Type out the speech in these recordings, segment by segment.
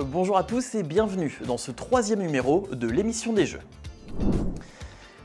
Bonjour à tous et bienvenue dans ce troisième numéro de l'émission des Jeux.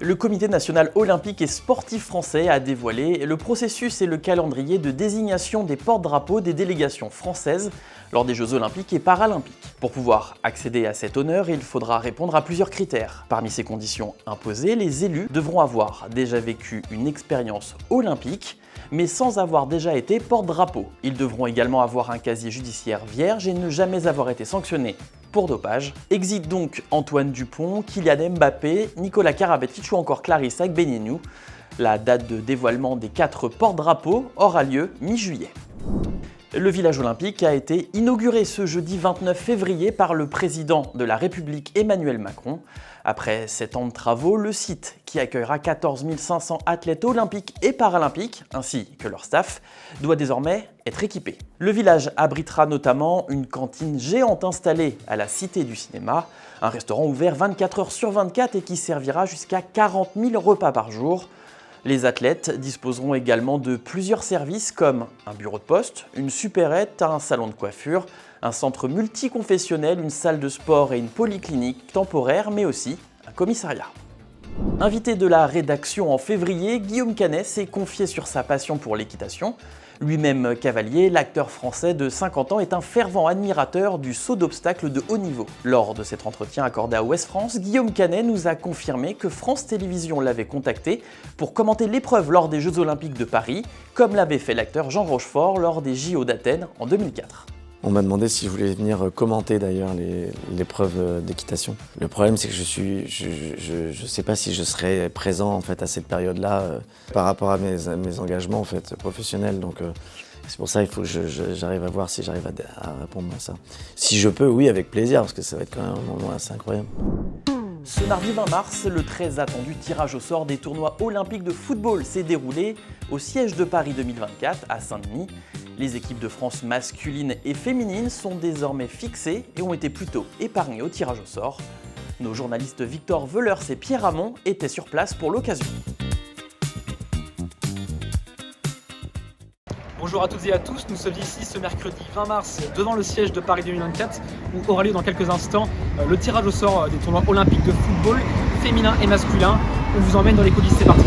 Le Comité national olympique et sportif français a dévoilé le processus et le calendrier de désignation des porte-drapeaux des délégations françaises lors des Jeux olympiques et paralympiques. Pour pouvoir accéder à cet honneur, il faudra répondre à plusieurs critères. Parmi ces conditions imposées, les élus devront avoir déjà vécu une expérience olympique, mais sans avoir déjà été porte-drapeau. Ils devront également avoir un casier judiciaire vierge et ne jamais avoir été sanctionnés pour dopage. Exit donc Antoine Dupont, Kylian Mbappé, Nicolas Karabatic ou encore Clarissa Agbenienou. La date de dévoilement des 4 porte-drapeaux aura lieu mi-juillet. Le village olympique a été inauguré ce jeudi 29 février par le président de la République Emmanuel Macron. Après 7 ans de travaux, le site, qui accueillera 14 500 athlètes olympiques et paralympiques, ainsi que leur staff, doit désormais être équipé. Le village abritera notamment une cantine géante installée à la Cité du Cinéma, un restaurant ouvert 24 heures sur 24 et qui servira jusqu'à 40 000 repas par jour. Les athlètes disposeront également de plusieurs services comme un bureau de poste, une supérette, un salon de coiffure, un centre multiconfessionnel, une salle de sport et une polyclinique temporaire, mais aussi un commissariat. Invité de la rédaction en février, Guillaume Canet s'est confié sur sa passion pour l'équitation. Lui-même cavalier, l'acteur français de 50 ans est un fervent admirateur du saut d'obstacles de haut niveau. Lors de cet entretien accordé à Ouest France, Guillaume Canet nous a confirmé que France Télévisions l'avait contacté pour commenter l'épreuve lors des Jeux Olympiques de Paris, comme l'avait fait l'acteur Jean Rochefort lors des JO d'Athènes en 2004. On m'a demandé si je voulais venir commenter d'ailleurs l'épreuve d'équitation. Le problème c'est que je sais pas si je serai présent en fait à cette période-là par rapport à mes engagements en fait professionnels. Donc c'est pour ça qu'il faut que j'arrive à voir si j'arrive à répondre à ça. Si je peux, oui, avec plaisir, parce que ça va être quand même un moment assez incroyable. Ce mardi 20 mars, le très attendu tirage au sort des tournois olympiques de football s'est déroulé au siège de Paris 2024 à Saint-Denis. Les équipes de France masculines et féminines sont désormais fixées et ont été plutôt épargnées au tirage au sort. Nos journalistes Victor Velers et Pierre Hamon étaient sur place pour l'occasion. Bonjour à toutes et à tous, nous sommes ici ce mercredi 20 mars devant le siège de Paris 2024 où aura lieu dans quelques instants le tirage au sort des tournois olympiques de football féminin et masculin. On vous emmène dans les coulisses, c'est parti.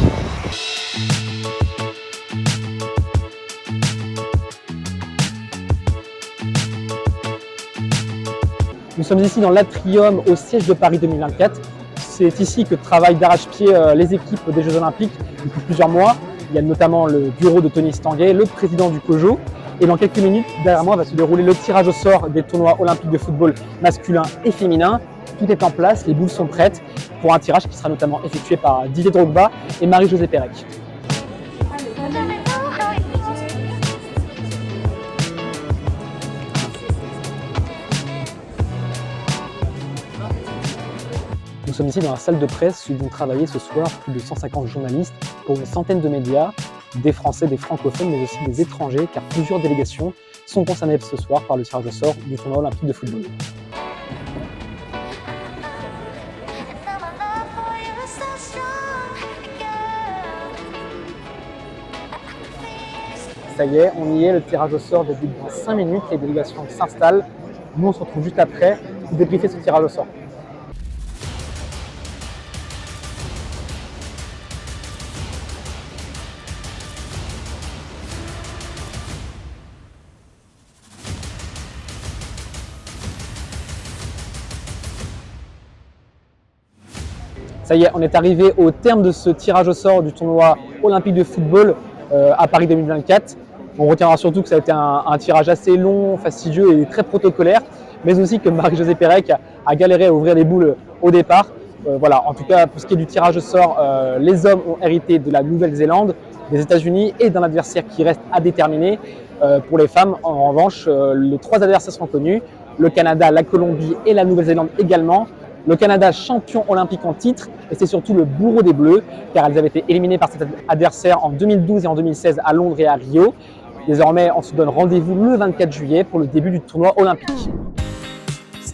Nous sommes ici dans l'atrium au siège de Paris 2024. C'est ici que travaillent d'arrache-pied les équipes des Jeux Olympiques depuis plusieurs mois. Il y a notamment le bureau de Tony Stanguet, le président du COJO. Et dans quelques minutes, derrière moi, va se dérouler le tirage au sort des tournois olympiques de football masculin et féminin. Tout est en place, les boules sont prêtes pour un tirage qui sera notamment effectué par Didier Drogba et Marie-Josée Pérec. Nous sommes ici dans la salle de presse où vont travailler ce soir plus de 150 journalistes pour une centaine de médias, des Français, des francophones, mais aussi des étrangers, car plusieurs délégations sont concernées ce soir par le tirage au sort du tournoi olympique de football. Ça y est, on y est, le tirage au sort débute dans 5 minutes, les délégations s'installent. Nous, on se retrouve juste après pour débriefer ce tirage au sort. Ça y est, on est arrivé au terme de ce tirage au sort du tournoi olympique de football à Paris 2024. On retiendra surtout que ça a été un tirage assez long, fastidieux et très protocolaire, mais aussi que Marie-Josée Pérec a galéré à ouvrir les boules au départ. Voilà, en tout cas, pour ce qui est du tirage au sort, les hommes ont hérité de la Nouvelle-Zélande, des États-Unis et d'un adversaire qui reste à déterminer. Pour les femmes, en revanche, les 3 adversaires sont connus, le Canada, la Colombie et la Nouvelle-Zélande également. Le Canada, champion olympique en titre, et c'est surtout le bourreau des Bleus, car elles avaient été éliminées par cet adversaire en 2012 et en 2016 à Londres et à Rio. Désormais, on se donne rendez-vous le 24 juillet pour le début du tournoi olympique.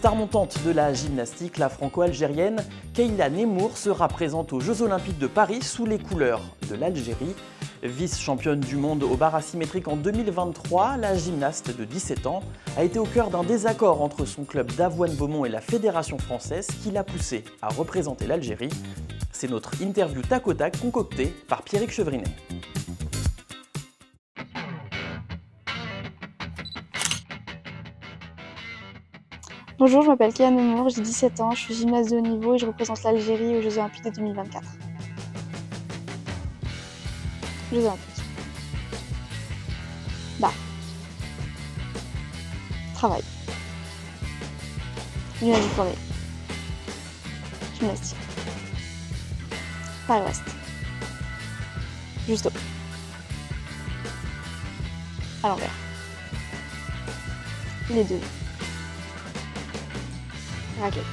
Star montante de la gymnastique, la franco-algérienne Kayla Nemour sera présente aux Jeux Olympiques de Paris sous les couleurs de l'Algérie. Vice-championne du monde au bar asymétrique en 2023, la gymnaste de 17 ans a été au cœur d'un désaccord entre son club d'Avoine-Beaumont et la Fédération française qui l'a poussée à représenter l'Algérie. C'est notre interview tac au tac concoctée par Pierrick Chevrinet. Bonjour, je m'appelle Kayla Nemour, j'ai 17 ans, je suis gymnaste de haut niveau et je représente l'Algérie aux Jeux Olympiques de 2024. Jeux Olympiques. Travail. Gymnastique fournie. Gymnastique. Paris-Ouest. Justo. À l'envers. Les deux. Raquette.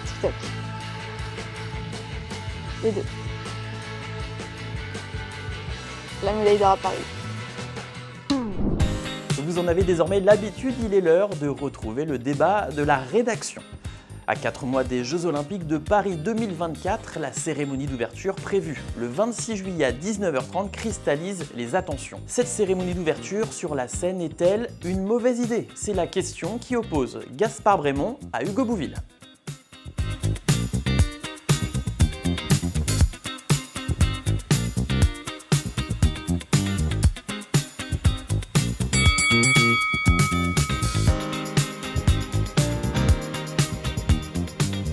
TikTok. Les deux. La médaille d'or à Paris. Vous en avez désormais l'habitude, il est l'heure de retrouver le débat de la rédaction. À 4 mois des Jeux Olympiques de Paris 2024, la cérémonie d'ouverture prévue le 26 juillet à 19h30 cristallise les attentions. Cette cérémonie d'ouverture sur la scène est-elle une mauvaise idée? C'est la question qui oppose Gaspard Brémond à Hugo Bouville.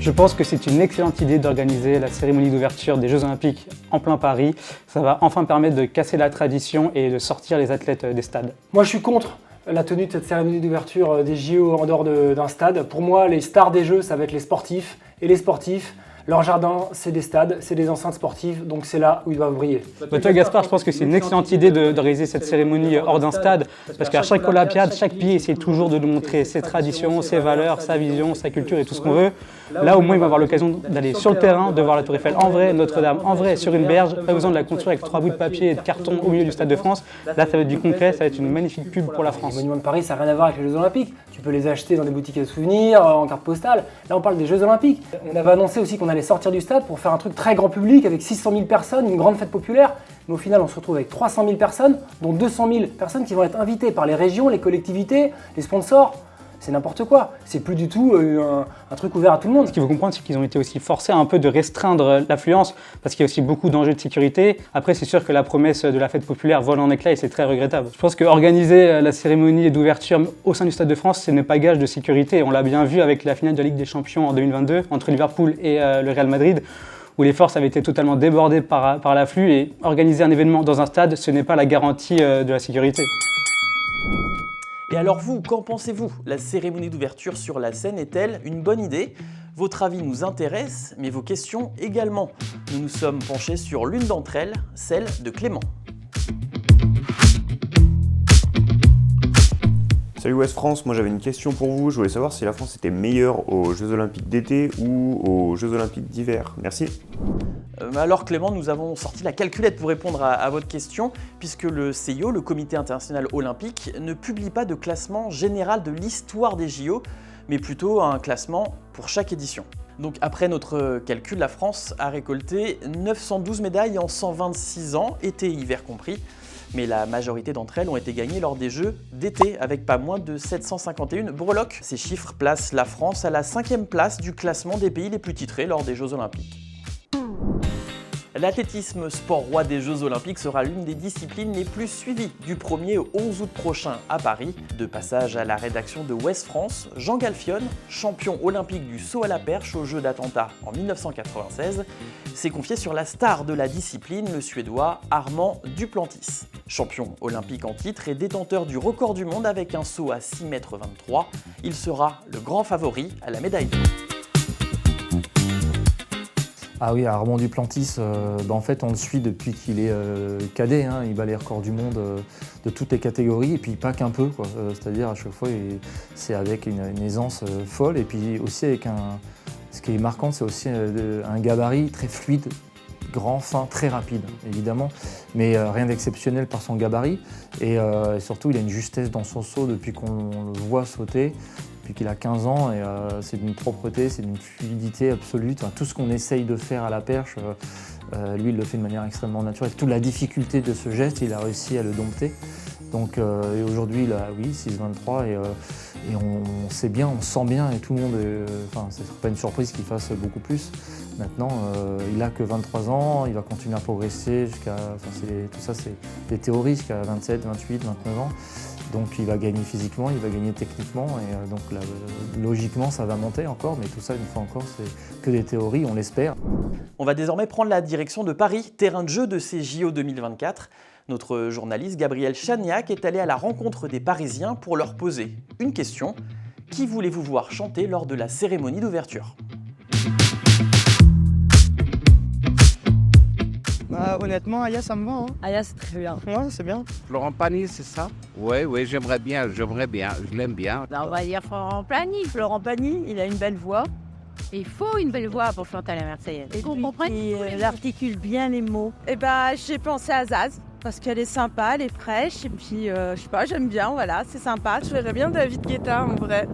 Je pense que c'est une excellente idée d'organiser la cérémonie d'ouverture des Jeux Olympiques en plein Paris. Ça va enfin permettre de casser la tradition et de sortir les athlètes des stades. Moi, je suis contre la tenue de cette cérémonie d'ouverture des JO en dehors d'un stade. Pour moi, les stars des Jeux, ça va être les sportifs. Et les sportifs, leur jardin, c'est des stades, c'est des enceintes sportives, donc c'est là où ils doivent briller. Toi, Gaspard, je pense que c'est une excellente idée d'organiser cette cérémonie hors d'un stade, parce qu'à chaque Olympiade, chaque pays essaie toujours de nous montrer ses traditions, ses valeurs, sa vision, sa culture et tout ce qu'on veut. Là, au moins, il va avoir l'occasion d'aller sur le terrain, de voir la Tour Eiffel en vrai, Notre-Dame en vrai, sur une berge. Pas besoin de la construire avec 3 bouts de papier et de carton au milieu du Stade de France. Là, ça va être du concret, ça va être une magnifique pub pour la France. Les monuments de Paris, ça n'a rien à voir avec les Jeux Olympiques. Tu peux les acheter dans des boutiques à souvenirs, en carte postale. Là, on parle des Jeux Olympiques. On avait annoncé aussi qu'on allait sortir du stade pour faire un truc très grand public avec 600 000 personnes, une grande fête populaire. Mais au final, on se retrouve avec 300 000 personnes, dont 200 000 personnes qui vont être invitées par les régions, les collectivités, les sponsors. C'est n'importe quoi. C'est plus du tout un truc ouvert à tout le monde. Ce qu'il faut comprendre, c'est qu'ils ont été aussi forcés un peu de restreindre l'affluence parce qu'il y a aussi beaucoup d'enjeux de sécurité. Après, c'est sûr que la promesse de la fête populaire vole en éclats et c'est très regrettable. Je pense qu'organiser la cérémonie d'ouverture au sein du Stade de France, ce n'est pas gage de sécurité. On l'a bien vu avec la finale de la Ligue des Champions en 2022 entre Liverpool et le Real Madrid, où les forces avaient été totalement débordées par l'afflux. Et organiser un événement dans un stade, ce n'est pas la garantie de la sécurité. Et alors vous, qu'en pensez-vous? La cérémonie d'ouverture sur la scène est-elle une bonne idée? Votre avis nous intéresse, mais vos questions également. Nous nous sommes penchés sur l'une d'entre elles, celle de Clément. Salut Ouest France, moi j'avais une question pour vous. Je voulais savoir si la France était meilleure aux Jeux Olympiques d'été ou aux Jeux Olympiques d'hiver. Merci. Alors Clément, nous avons sorti la calculette pour répondre à votre question, puisque le CIO, le Comité international olympique, ne publie pas de classement général de l'histoire des JO, mais plutôt un classement pour chaque édition. Donc après notre calcul, la France a récolté 912 médailles en 126 ans, été et hiver compris, mais la majorité d'entre elles ont été gagnées lors des Jeux d'été, avec pas moins de 751 breloques. Ces chiffres placent la France à la 5e place du classement des pays les plus titrés lors des Jeux Olympiques. L'athlétisme, sport roi des Jeux Olympiques, sera l'une des disciplines les plus suivies du 1er au 11 août prochain à Paris. De passage à la rédaction de Ouest France, Jean Galfionne, champion olympique du saut à la perche aux Jeux d'Atlanta en 1996, s'est confié sur la star de la discipline, le Suédois Armand Duplantis. Champion olympique en titre et détenteur du record du monde avec un saut à 6,23 m, il sera le grand favori à la médaille d'or. Ah oui, Armand Duplantis, en fait on le suit depuis qu'il est cadet, hein, il bat les records du monde de toutes les catégories et puis pas qu'un peu, c'est-à-dire à chaque fois c'est avec une aisance folle et puis aussi avec ce qui est marquant c'est aussi un gabarit très fluide grand, fin, très rapide, évidemment, mais rien d'exceptionnel par son gabarit. Et surtout, il a une justesse dans son saut depuis qu'on le voit sauter, depuis qu'il a 15 ans. Et c'est d'une propreté, c'est d'une fluidité absolue. Enfin, tout ce qu'on essaye de faire à la perche, lui, il le fait de manière extrêmement naturelle. Toute la difficulté de ce geste, il a réussi à le dompter. Donc et aujourd'hui, il a 6,23 et on sait bien, on sent bien et tout le monde, enfin ce ne serait pas une surprise qu'il fasse beaucoup plus. Maintenant, il n'a que 23 ans, il va continuer à progresser jusqu'à, tout ça c'est des théories, jusqu'à 27, 28, 29 ans. Donc il va gagner physiquement, il va gagner techniquement et donc là, logiquement ça va monter encore, mais tout ça une fois encore c'est que des théories, on l'espère. On va désormais prendre la direction de Paris, terrain de jeu de ces JO 2024. Notre journaliste Gabriel Chagnac est allé à la rencontre des Parisiens pour leur poser une question. Qui voulez-vous voir chanter lors de la cérémonie d'ouverture ? Honnêtement, Aya, ça me va. Hein. Aya, c'est très bien. Ouais, c'est bien. Florent Pagny, c'est ça? Oui, j'aimerais bien, je l'aime bien. On va dire Florent Pagny. Florent Pagny, il a une belle voix. Il faut une belle voix pour chanter à la Marseillaise. Et vous comprenez? Il articule bien les mots. Eh ben, j'ai pensé à Zaz, parce qu'elle est sympa, elle est fraîche, et puis, je sais pas, j'aime bien, voilà, c'est sympa. Je verrais bien David Guetta, en vrai.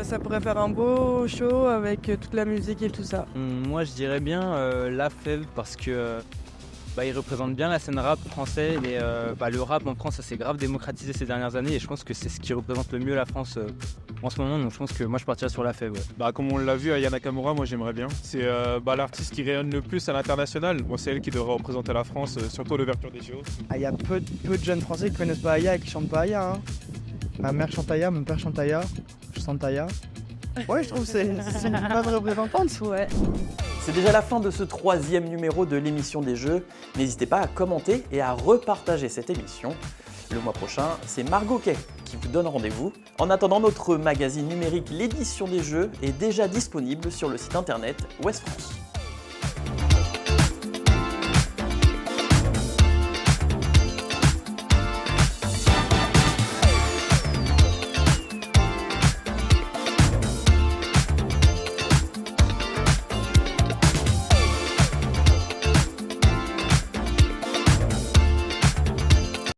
Ça pourrait faire un beau show avec toute la musique et tout ça. Moi, je dirais bien La Fève, parce que il représente bien la scène rap française. Et, le rap en France, ça s'est grave démocratisé ces dernières années, et je pense que c'est ce qui représente le mieux la France en ce moment, donc je pense que moi je partirais sur La Fève. Ouais. Comme on l'a vu, Aya Nakamura, moi j'aimerais bien. C'est l'artiste qui rayonne le plus à l'international. Moi, c'est elle qui devrait représenter la France, surtout à l'ouverture des JO. Il y a peu de jeunes Français qui connaissent pas Aya et qui chantent pas Aya. Hein. Ma mère chante Aya, mon père chante Aya, je chante Aya. Ouais, je trouve que c'est une bonne représentante. Ouais. C'est déjà la fin de ce 3e numéro de l'émission des Jeux. N'hésitez pas à commenter et à repartager cette émission. Le mois prochain, c'est Margot Kay qui vous donne rendez-vous. En attendant, notre magazine numérique L'édition des Jeux est déjà disponible sur le site internet Ouest France.